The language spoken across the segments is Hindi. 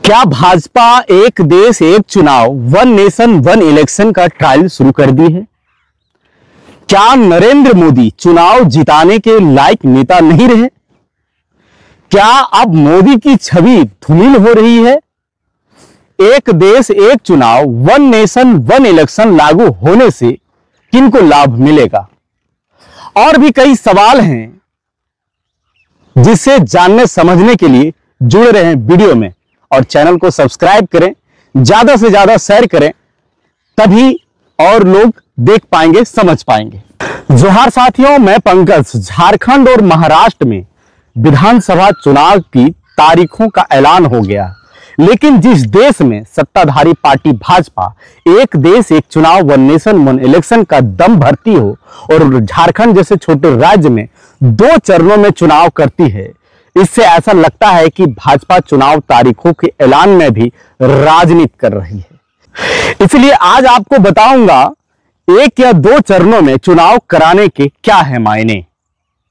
क्या भाजपा एक देश एक चुनाव वन नेशन वन इलेक्शन का ट्रायल शुरू कर दी है? क्या नरेंद्र मोदी चुनाव जिताने के लायक नेता नहीं रहे? क्या अब मोदी की छवि धूमिल हो रही है? एक देश एक चुनाव वन नेशन वन इलेक्शन लागू होने से किनको लाभ मिलेगा? और भी कई सवाल हैं जिसे जानने समझने के लिए जुड़ रहे हैं वीडियो में, और चैनल को सब्सक्राइब करें, ज्यादा से ज्यादा शेयर करें, तभी और लोग देख पाएंगे, समझ पाएंगे। जोहार साथियों, मैं पंकज। झारखंड और महाराष्ट्र में विधानसभा चुनाव की तारीखों का ऐलान हो गया, लेकिन जिस देश में सत्ताधारी पार्टी भाजपा एक देश एक चुनाव वन नेशन वन इलेक्शन का दम भरती हो और झारखंड जैसे छोटे राज्य में 2 चरणों में चुनाव करती है, इससे ऐसा लगता है कि भाजपा चुनाव तारीखों के ऐलान में भी राजनीति कर रही है। इसलिए आज आपको बताऊंगा 1 या 2 चरणों में चुनाव कराने के क्या है मायने।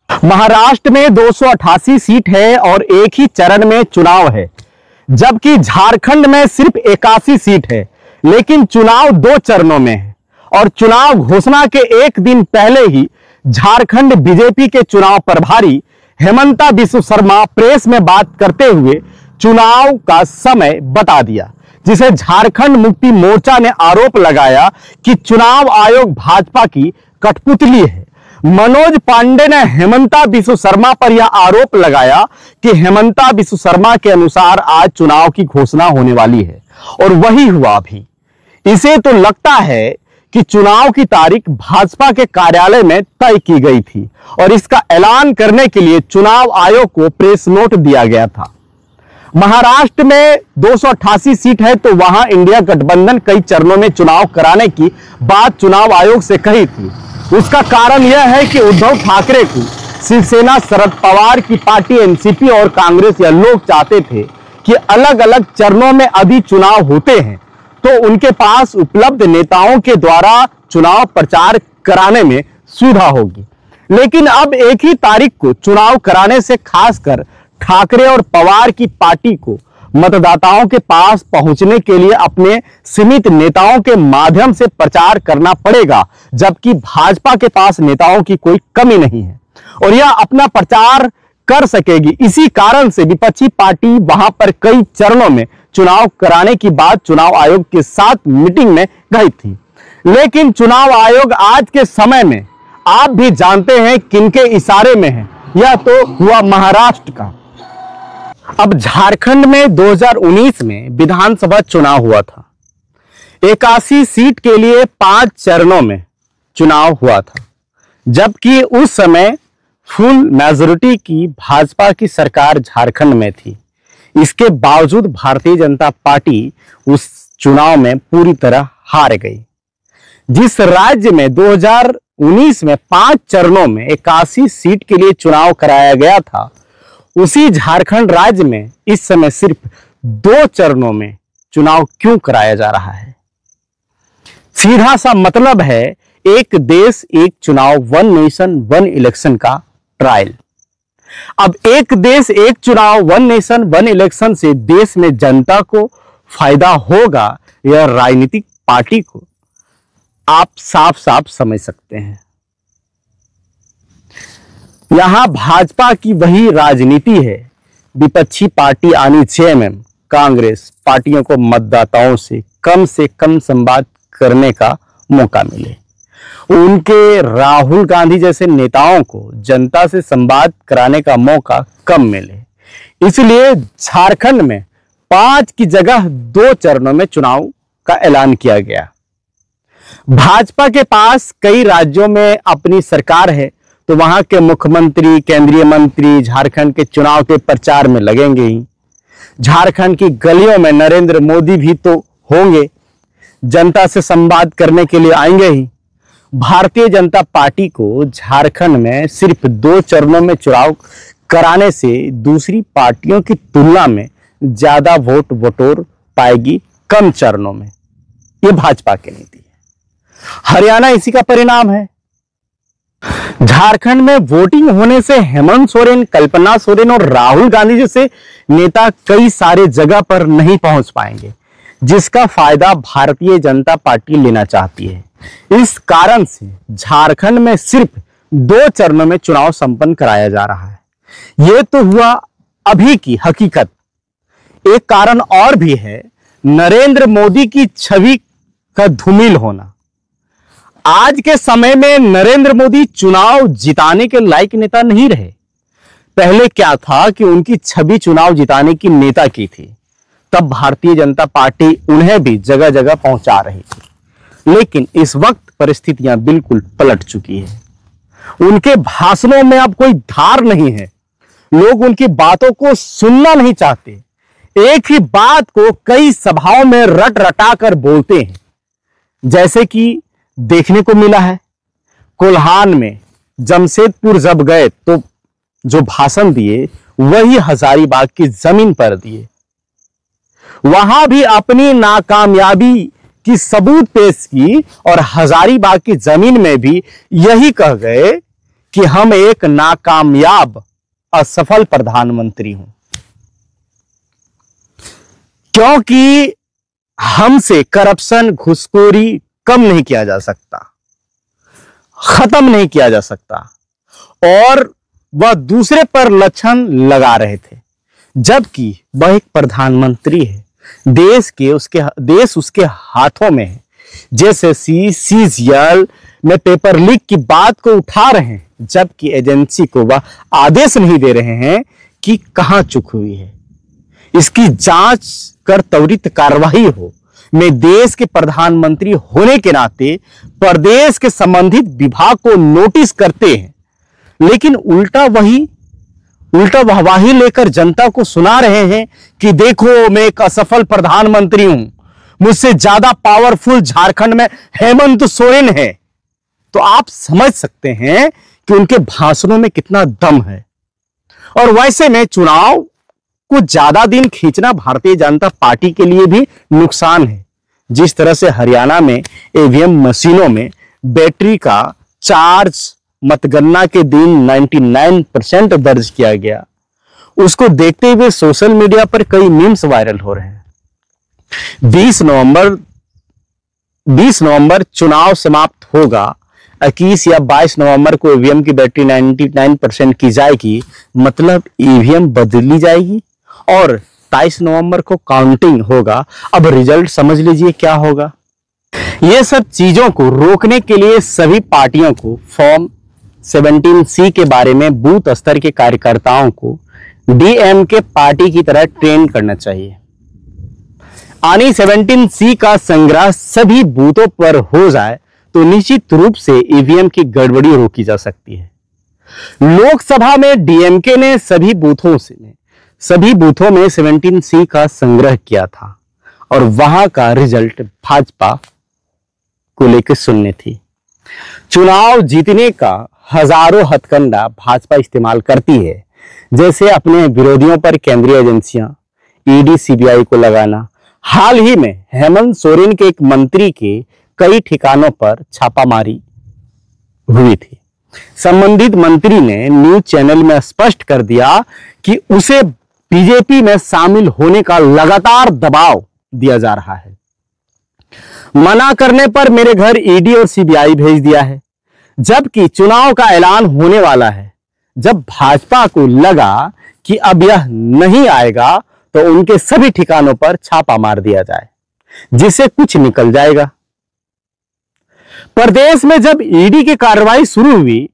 महाराष्ट्र में 288 सीट है और एक ही चरण में चुनाव है, जबकि झारखंड में सिर्फ 81 सीट है, लेकिन चुनाव 2 चरणों में है। और चुनाव घोषणा के एक दिन पहले ही झारखंड बीजेपी के चुनाव प्रभारी हेमंता बिस्व शर्मा प्रेस में बात करते हुए चुनाव का समय बता दिया, जिसे झारखंड मुक्ति मोर्चा ने आरोप लगाया कि चुनाव आयोग भाजपा की कठपुतली है। मनोज पांडे ने हेमंता बिस्व शर्मा पर यह आरोप लगाया कि हेमंता बिस्व शर्मा के अनुसार आज चुनाव की घोषणा होने वाली है, और वही हुआ भी। इसे तो लगता है कि चुनाव की तारीख भाजपा के कार्यालय में तय की गई थी और इसका ऐलान करने के लिए चुनाव आयोग को प्रेस नोट दिया गया था। महाराष्ट्र में 288 सीट है, तो वहां इंडिया गठबंधन कई चरणों में चुनाव कराने की बात चुनाव आयोग से कही थी। उसका कारण यह है कि उद्धव ठाकरे को शिवसेना, शरद पवार की पार्टी एनसीपी और कांग्रेस या लोग चाहते थे कि अलग अलग चरणों में अभी चुनाव होते हैं तो उनके पास उपलब्ध नेताओं के द्वारा चुनाव प्रचार कराने में सुविधा होगी। लेकिन अब एक ही तारीख को चुनाव कराने से खासकर ठाकरे और पवार की पार्टी को मतदाताओं के पास पहुंचने के लिए अपने सीमित नेताओं के माध्यम से प्रचार करना पड़ेगा, जबकि भाजपा के पास नेताओं की कोई कमी नहीं है और यह अपना प्रचार कर सकेगी। इसी कारण से विपक्षी पार्टी वहां पर कई चरणों में चुनाव कराने की बात चुनाव आयोग के साथ मीटिंग में गई थी। लेकिन चुनाव आयोग आज के समय में आप भी जानते हैं किनके इशारे में है, यह तो हुआ महाराष्ट्र का। अब झारखंड में 2019 में विधानसभा चुनाव हुआ था। 81 सीट के लिए 5 चरणों में चुनाव हुआ था, जबकि उस समय फुल मेजॉरिटी की भाजपा की सरकार झारखंड में थी। इसके बावजूद भारतीय जनता पार्टी उस चुनाव में पूरी तरह हार गई। जिस राज्य में 2019 में 5 चरणों में 81 सीट के लिए चुनाव कराया गया था, उसी झारखंड राज्य में इस समय सिर्फ 2 चरणों में चुनाव क्यों कराया जा रहा है? सीधा सा मतलब है एक देश एक चुनाव वन नेशन वन इलेक्शन का ट्रायल। अब एक देश एक चुनाव वन नेशन वन इलेक्शन से देश में जनता को फायदा होगा या राजनीतिक पार्टी को, आप साफ साफ समझ सकते हैं। यहां भाजपा की वही राजनीति है, विपक्षी पार्टी यानी जेएमएम कांग्रेस पार्टियों को मतदाताओं से कम संवाद करने का मौका मिले, उनके राहुल गांधी जैसे नेताओं को जनता से संवाद कराने का मौका कम मिले। इसलिए झारखंड में 5 की जगह 2 चरणों में चुनाव का ऐलान किया गया। भाजपा के पास कई राज्यों में अपनी सरकार है, तो वहां के मुख्यमंत्री, केंद्रीय मंत्री झारखंड के चुनाव के प्रचार में लगेंगे ही। झारखंड की गलियों में नरेंद्र मोदी भी तो होंगे, जनता से संवाद करने के लिए आएंगे ही। भारतीय जनता पार्टी को झारखंड में सिर्फ 2 चरणों में चुनाव कराने से दूसरी पार्टियों की तुलना में ज्यादा वोट बटोर पाएगी कम चरणों में। यह भाजपा की नीति है। हरियाणा इसी का परिणाम है। झारखंड में वोटिंग होने से हेमंत सोरेन, कल्पना सोरेन और राहुल गांधी जैसे नेता कई सारे जगह पर नहीं पहुंच पाएंगे, जिसका फायदा भारतीय जनता पार्टी लेना चाहती है। इस कारण से झारखंड में सिर्फ 2 चरणों में चुनाव संपन्न कराया जा रहा है। यह तो हुआ अभी की हकीकत। एक कारण और भी है, नरेंद्र मोदी की छवि का धूमिल होना। आज के समय में नरेंद्र मोदी चुनाव जिताने के लायक नेता नहीं रहे। पहले क्या था कि उनकी छवि चुनाव जिताने की नेता की थी, तब भारतीय जनता पार्टी उन्हें भी जगह जगह पहुंचा रही थी। लेकिन इस वक्त परिस्थितियां बिल्कुल पलट चुकी है। उनके भाषणों में अब कोई धार नहीं है। लोग उनकी बातों को सुनना नहीं चाहते। एक ही बात को कई सभाओं में रट रटा कर बोलते हैं, जैसे कि देखने को मिला है कोल्हान में जमशेदपुर जब गए तो जो भाषण दिए वही हजारीबाग की जमीन पर दिए। वहां भी अपनी नाकामयाबी की सबूत पेश की और हजारीबाग की जमीन में भी यही कह गए कि हम एक नाकामयाब असफल प्रधानमंत्री हूं, क्योंकि हमसे करप्शन, घुसखोरी कम नहीं किया जा सकता, खत्म नहीं किया जा सकता। और वह दूसरे पर लक्षण लगा रहे थे, जबकि वह एक प्रधानमंत्री है। देश उसके हाथों में है। जैसे सीजीएल में पेपर लीक की बात को उठा रहे हैं, जबकि एजेंसी को वह आदेश नहीं दे रहे हैं कि कहां चूक हुई है। इसकी जांच कर त्वरित कार्रवाई हो। मैं देश के प्रधानमंत्री होने के नाते प्रदेश के संबंधित विभाग को नोटिस करते हैं, लेकिन उल्टा वाहवाही लेकर जनता को सुना रहे हैं कि देखो मैं एक असफल प्रधानमंत्री हूं, मुझसे ज्यादा पावरफुल झारखंड में हेमंत सोरेन है। तो आप समझ सकते हैं कि उनके भाषणों में कितना दम है। और वैसे में चुनाव को ज्यादा दिन खींचना भारतीय जनता पार्टी के लिए भी नुकसान है। जिस तरह से हरियाणा में ईवीएम मशीनों में बैटरी का चार्ज मतगणना के दिन 99% दर्ज किया गया, उसको देखते हुए सोशल मीडिया पर कई मीम्स वायरल हो रहे हैं। 20 नवंबर चुनाव समाप्त होगा। 21 या 22 नवंबर को ईवीएम की बैटरी 99% की जाएगी, मतलब ईवीएम बदली जाएगी और 23 नवंबर को काउंटिंग होगा। अब रिजल्ट समझ लीजिए क्या होगा। ये सब चीजों को रोकने के लिए सभी पार्टियों को फॉर्म 17C के बारे में बूथ स्तर के कार्यकर्ताओं को डीएमके पार्टी की तरह ट्रेन करना चाहिए। आनी 17C का संग्रह सभी बूथों पर हो जाए तो निश्चित रूप से ईवीएम की गड़बड़ी रोकी जा सकती है। लोकसभा में डीएमके ने सभी बूथों में 17C का संग्रह किया था और वहां का रिजल्ट भाजपा को लेकर सुननी थी। चुनाव जीतने का हजारों हथकंडा भाजपा इस्तेमाल करती है, जैसे अपने विरोधियों पर केंद्रीय एजेंसियां, ईडी, सीबीआई को लगाना। हाल ही में हेमंत सोरेन के एक मंत्री के कई ठिकानों पर छापामारी हुई थी। संबंधित मंत्री ने न्यूज चैनल में स्पष्ट कर दिया कि उसे बीजेपी में शामिल होने का लगातार दबाव दिया जा रहा है। मना करने पर मेरे घर ईडी और सीबीआई भेज दिया है, जबकि चुनाव का ऐलान होने वाला है। जब भाजपा को लगा कि अब यह नहीं आएगा तो उनके सभी ठिकानों पर छापा मार दिया जाए, जिससे कुछ निकल जाएगा। प्रदेश में जब ईडी की कार्रवाई शुरू हुई,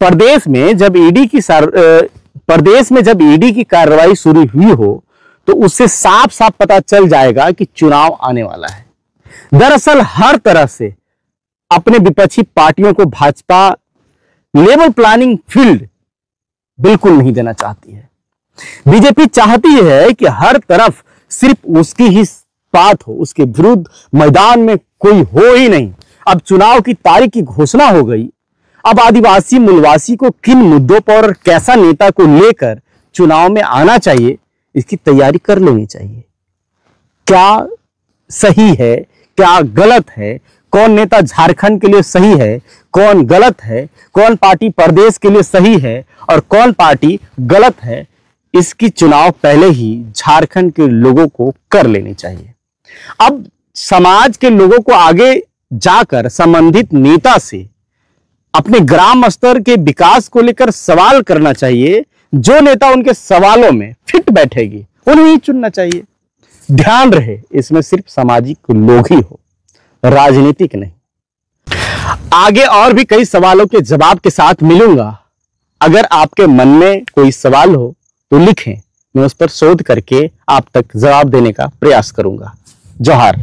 प्रदेश में जब ईडी की कार्रवाई शुरू हुई हो तो उससे साफ साफ पता चल जाएगा कि चुनाव आने वाला है। दरअसल हर तरह से अपने विपक्षी पार्टियों को भाजपा लेवल प्लानिंग फील्ड बिल्कुल नहीं देना चाहती है। बीजेपी चाहती है कि हर तरफ सिर्फ उसकी ही बात हो, उसके विरुद्ध मैदान में कोई हो ही नहीं। अब चुनाव की तारीख की घोषणा हो गई। अब आदिवासी मूलवासी को किन मुद्दों पर और कैसा नेता को लेकर चुनाव में आना चाहिए, इसकी तैयारी कर लेनी चाहिए। क्या सही है, क्या गलत है, कौन नेता झारखंड के लिए सही है, कौन गलत है, कौन पार्टी प्रदेश के लिए सही है और कौन पार्टी गलत है, इसकी चुनाव पहले ही झारखंड के लोगों को कर लेनी चाहिए। अब समाज के लोगों को आगे जाकर संबंधित नेता से अपने ग्राम स्तर के विकास को लेकर सवाल करना चाहिए। जो नेता उनके सवालों में फिट बैठेगी उन्हें ही चुनना चाहिए। ध्यान रहे, इसमें सिर्फ सामाजिक लोग ही हो, राजनीतिक नहीं। आगे और भी कई सवालों के जवाब के साथ मिलूंगा। अगर आपके मन में कोई सवाल हो तो लिखें, मैं उस पर शोध करके आप तक जवाब देने का प्रयास करूंगा। जोहार।